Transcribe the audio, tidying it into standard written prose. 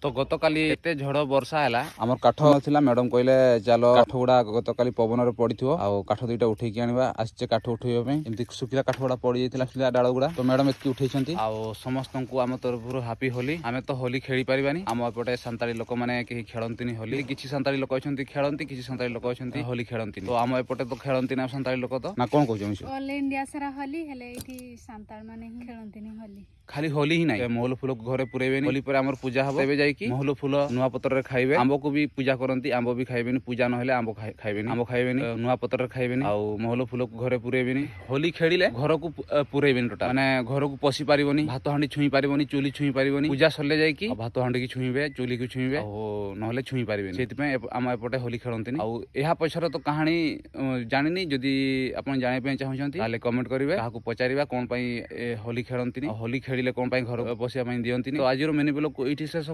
तो गतकाली एते झड़ वर्षा है आमर काठ थिला मैडम कहले चलो काठ गुड़ा गतकाली पवन रे पड़िथिबो आ काठ दुईटा उठेकी आनिबा आछे काठ उठेइबा पे एमती सुखिला काठ गुड़ा पड़ी जाइतिला सुखिला डाल गुड़ा तो मैडम एतकी उठेइछंती आ समस्त को आम तरफ हैप्पी होली आमे तो होली खेली परिबानी आम एपटे सांताली लोक माने केही खेलंतिनी होली किछि सांताली लोक अछंती खेलंती किछि सांताली लोक अछंती होली खेलंतिनी तो आम एपटे तो खेलंती ना सांताली लोक तो ना कोन कहजो मिसो ऑल इंडिया सारा होली हेले इठी सांताल माने ही खेलंतिनी होली खाली होली ही नहीं महल फूल को घरे पुरेबेनी होली पर आमर पूजा हबो तेबे जाई कि महल फूल नुआ पत्र रे खाइबे आंबो को भी पूजा करंती आंबो भी खाइबेनी पूजा न हेले आंबो खाइबेनी आंबो खाइबेनी नुआ पत्र रे खाइबेनी आ महल फूल को घरे पुरेबेनी होली खेलिले घर को पुरेबेनी टोटा माने घर को पसी पारिबोनी भात हांडी छुई पारिबोनी चुली छुई पारिबोनी पूजा सरले जाई कि भात हांडी की छुईबे चुली की छुईबे न हेले छुई पारिबेनी सेति पे आम एपटे होली खेलंतिनी आ एहा पछर तो कहानी जानिनी जदी आपण जाने पे चाहउछंती ताले कमेंट करिवे काहाकू पचारिबा कोन पई होली खेलंतिनी होली खेलिले कोन पई घर बसिया पई दियंतिनी तो आजिरो मिनी ब्लॉग को इठी शेष